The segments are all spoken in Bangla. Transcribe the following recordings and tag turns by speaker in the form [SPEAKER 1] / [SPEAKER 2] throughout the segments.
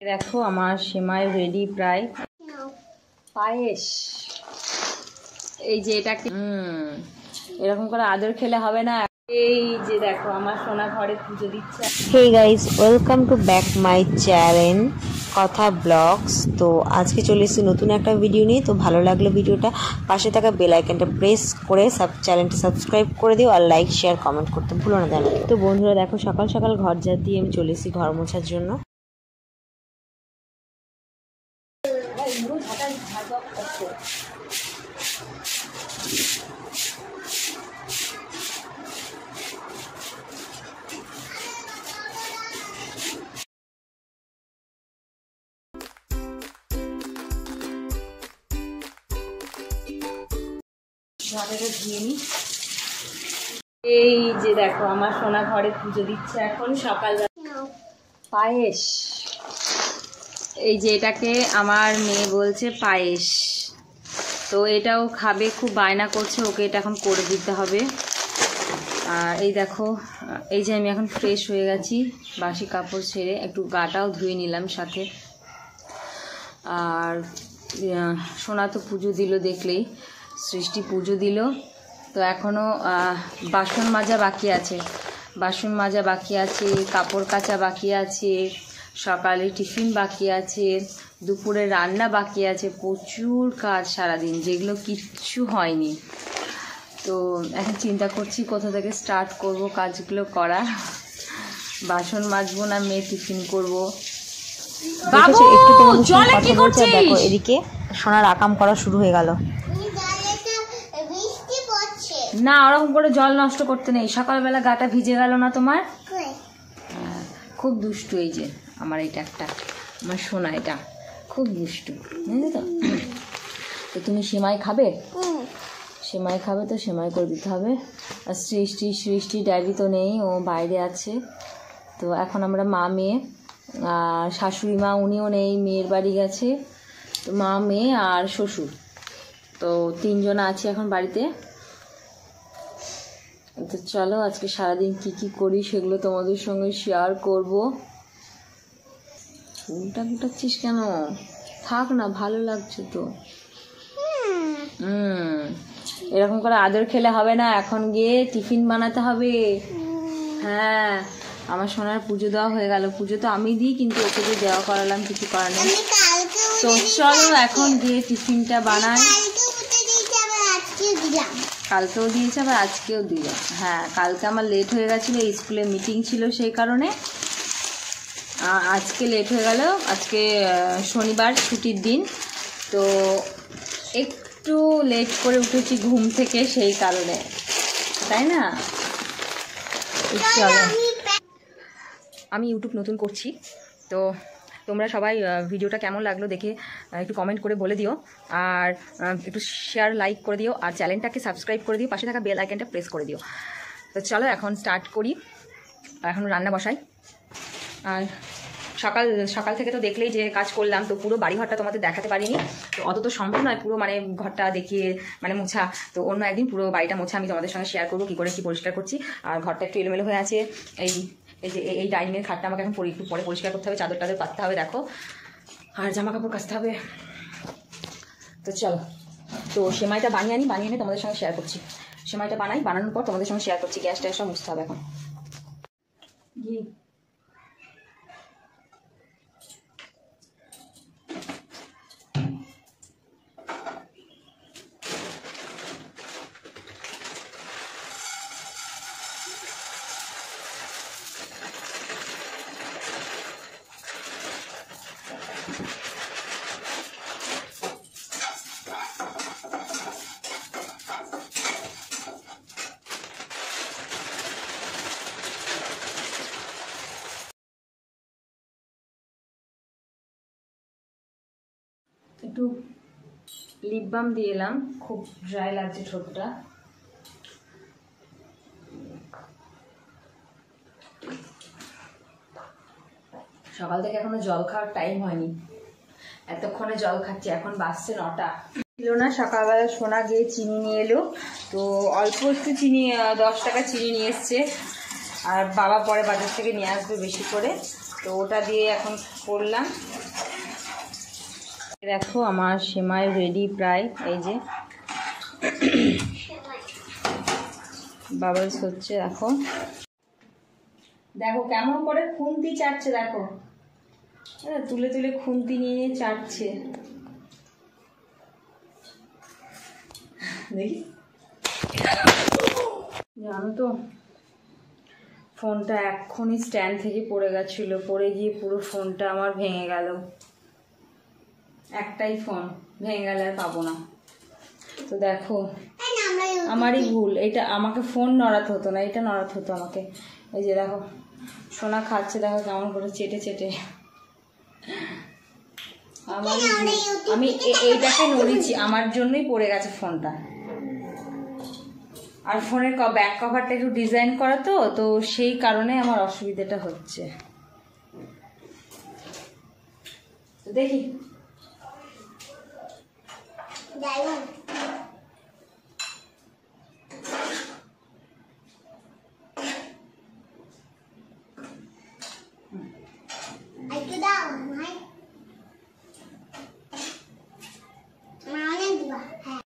[SPEAKER 1] দেখো আমার সেমাই রেডি প্রায়। পায়েস এই যে এটাকে এরকম করে আদর খেলে হবে না। এই যে দেখো আমার সোনা ঘরে পুজো দিচ্ছে।
[SPEAKER 2] Hey guys, welcome to back my channel Kotha vlogs. তো আজকে চলে এসেছি নতুন একটা ভিডিও নিয়ে। তো ভালো লাগলো ভিডিওটা, পাশে থাকা বেল আইকনটা প্রেস করে চ্যানেলটা সাবস্ক্রাইব করে দিও আর লাইক শেয়ার কমেন্ট করতে ভুলো না। জানো তো বন্ধুরা, দেখো সকাল সকাল ঘর ঝাড় দিয়ে আমি চলে এসেছি ঘর মোছার জন্য।
[SPEAKER 1] এই যে দেখো আমার সোনা ঘরে পুজো দিচ্ছে এখন সকালবেলা। পায়েস এই যে এটাকে আমার মেয়ে বলছে পায়েস, তো এটাও খাবে, খুব বায়না করছে, ওকে এটা এখন করে দিতে হবে। আর এই দেখো এই যে আমি এখন ফ্রেশ হয়ে গেছি, বাসি কাপড় ছেড়ে একটু গাটাও ধুয়ে নিলাম সাথে। আর সোনা তো পুজো দিল, দেখলেই সৃষ্টি পুজো দিল। তো এখনও বাসন মাজা বাকি আছে, বাসন মাজা বাকি আছে, কাপড় কাচা বাকি আছে, সকালে টিফিন বাকি আছে, দুপুরে রান্না বাকি আছে, প্রচুর কাজ সারাদিন, যেগুলো কিচ্ছু হয়নি। তো এখন চিন্তা করছি কোথা থেকে স্টার্ট করব কাজগুলো করা। বাসন মাজবো না মেয়ে টিফিন করবো। বাবু জলে কি করছিস?
[SPEAKER 2] দেখো এদিকে সোনার আকাম করা শুরু হয়ে গেল।
[SPEAKER 1] না, ওরকম করে জল নষ্ট করতে নেই, সকালবেলা গাটা ভিজে গেল না তোমার? খুব দুষ্টু এই যে আমার এটা একটা, আমার সোনা এটা খুব দুষ্টু, বুঝলি তো? তো তুমি সেমাই খাবে? সেমাই খাবে তো সেমাই করে দিতে হবে। আর সৃষ্টি ড্যাডি তো নেই, ও বাইরে আছে। তো এখন আমরা মা মেয়ে, আর শাশুড়ি মা উনিও নেই, মেয়ের বাড়ি গেছে। তো মা মেয়ে আর শ্বশুর, তো তিনজন আছি এখন বাড়িতে। তো চলো আজকে সারাদিন কি কি করি সেগুলো তোমাদের সঙ্গে শেয়ার করব। উল্টা গুটাচ্ছিস কেন? থাক না, ভালো লাগছে তো। এরকম করে আদর খেলে হবে না, এখন গিয়ে টিফিন বানাতে হবে। হ্যাঁ, আমার সোনার পুজো দেওয়া হয়ে গেল। পুজো তো আমি দিই, কিন্তু ওকে যে দেওয়া করালাম, কিছু করার নেই। তো চলো এখন গিয়ে টিফিনটা বানাই। কালকেও দিয়েছে আবার আজকেও দিল। হ্যাঁ, কালকে আমার লেট হয়ে গেছিলো, স্কুলে মিটিং ছিল সেই কারণে। আজকে লেট হয়ে গেল, আজকে শনিবার ছুটির দিন, তো একটু লেট করে উঠেছি ঘুম থেকে সেই কারণে, তাই না? চলো, আমি ইউটিউব নতুন করছি, তো তোমরা সবাই ভিডিওটা কেমন লাগলো দেখে একটু কমেন্ট করে বলে দিও, আর একটু শেয়ার লাইক করে দিও, আর চ্যানেলটাকে সাবস্ক্রাইব করে দিও, পাশে থাকা বেল আইকনটা প্রেস করে দিও। তো চলো এখন স্টার্ট করি, এখন রান্না বসাই। আর সকাল থেকে তো দেখলেই যে কাজ করলাম, তো পুরো বাড়ি ঘরটা তোমাদের দেখাতে পারিনি, তো অত তো সম্ভব নয় পুরো মানে ঘরটা দেখিয়ে মানে মোছা। তো অন্য একদিন পুরো বাড়িটা মোছা আমি তোমাদের সঙ্গে শেয়ার করবো, কী করে কী পরিষ্কার করছি। আর ঘরটা একটু এলোমেলো হয়ে আছে, এই যে এই ডাইনিংয়ের খাটটা আমাকে এখন একটু পরে পরিষ্কার করতে হবে, চাদর টাদর পাততে হবে দেখো, আর জামা কাপড় কাচতে হবে। তো চলো, তো সেমাইটা বানিয়ে এনে তোমাদের সঙ্গে শেয়ার করছি। সেমাইটা বানানোর পর তোমাদের সঙ্গে শেয়ার করছি। গ্যাসটা সব মুছতে হবে এখন। একটু লিপ বাম দিয়ে এলাম, খুব ড্রাই লাগছে ঠোঁটটা। সকাল থেকে এখনো জল খাওয়ার টাইম হয়নি, এতক্ষণে জল খাচ্ছি, এখন বাজছে 9টা। ছিল না সকালবেলা, সোনা গিয়ে চিনি নিয়ে এলো, তো অল্প একটু চিনি, 10 টাকা চিনি নিয়ে এসছে, আর বাবা পরে বাজার থেকে নিয়ে আসবে বেশি করে। তো ওটা দিয়ে এখন করলাম। দেখো আমার সেমাই রেডি প্রায়, এই যে বাবলস হচ্ছে। দেখো দেখো কেমন করে খুন্তি চাটছে, দেখো তুলে তুলে খুন্তি নিয়ে চাটছে, দেখি। জানো তো ফোনটা এক্ষুনি স্ট্যান্ড থেকে পড়ে গেছিলো, পড়ে গিয়ে পুরো ফোনটা আমার ভেঙে গেল। একটাই ফোন ভেঙে গেলে আর পাবো না। তো দেখো আমারই ভুল, এটা আমাকে ফোন নড়াতে হতো না, এটা নড়াতে হতো আমাকে। এই যে দেখো সোনা খাচ্ছে, দেখো কেমন করে চেটে চেটে। আমারই ভুল, আমি এইটাকে নড়িয়েছি, আমার জন্যই পড়ে গেছে ফোনটা। আর ফোনের ব্যাক কভারটা একটু ডিজাইন করা, তো সেই কারণে আমার অসুবিধাটা হচ্ছে। দেখি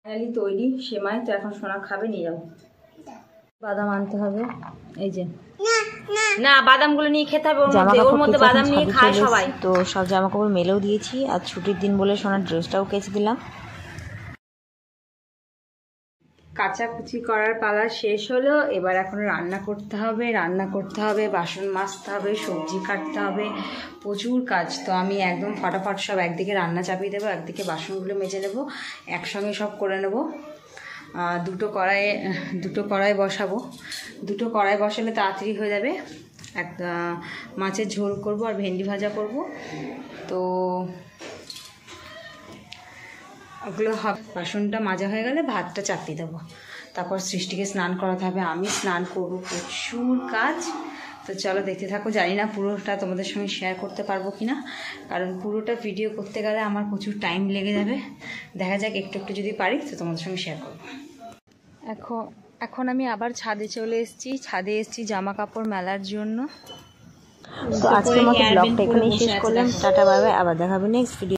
[SPEAKER 1] ফাইনালি তৈরি সেমাই। তো এখন সোনা খাবে, নিয়ে যাবো। বাদাম আনতে হবে, এই যে না বাদামগুলো নিয়ে খেতে হবে, ওর মধ্যে বাদাম নিয়ে খায় সবাই।
[SPEAKER 2] তো সব জামা কাপড় মেলেও দিয়েছি, আর ছুটির দিন বলে সোনার ড্রেসটাও কেচে দিলাম।
[SPEAKER 1] কাচাকুচি করার পালা শেষ হলো, এবার এখন রান্না করতে হবে, বাসন মাজতে হবে, সবজি কাটতে হবে, প্রচুর কাজ। তো আমি একদম ফটাফট সব একদিকে রান্না চাপিয়ে দেবো, একদিকে বাসনগুলো মেজে নেবো, একসঙ্গে সব করে নেবো। দুটো কড়াই বসাবো, দুটো কড়াই বসালে তাড়াতাড়ি হয়ে যাবে। একটা মাছের ঝোল করব আর ভেন্ডি ভাজা করব। তো ওগুলো বাসনটা মাজা হয়ে গেলে ভাতটা চাপিয়ে দেবো, তারপর সৃষ্টিকে স্নান করাতে হবে, আমি স্নান করবো, প্রচুর কাজ। তো চলো দেখতে থাকো। জানি না পুরোটা তোমাদের সঙ্গে শেয়ার করতে পারবো কি না, কারণ পুরোটা ভিডিও করতে গেলে আমার প্রচুর টাইম লেগে যাবে। দেখা যাক, একটু একটু যদি পারি তো তোমাদের সঙ্গে শেয়ার করবো। এখন আমি আবার ছাদে চলে এসেছি জামা কাপড় মেলার জন্য।
[SPEAKER 2] তো আজকের মতো ব্লগটা এখানেই শেষ করলাম। টাটা বাই বাই, আবার দেখা হবে নেক্সট ভিডিও।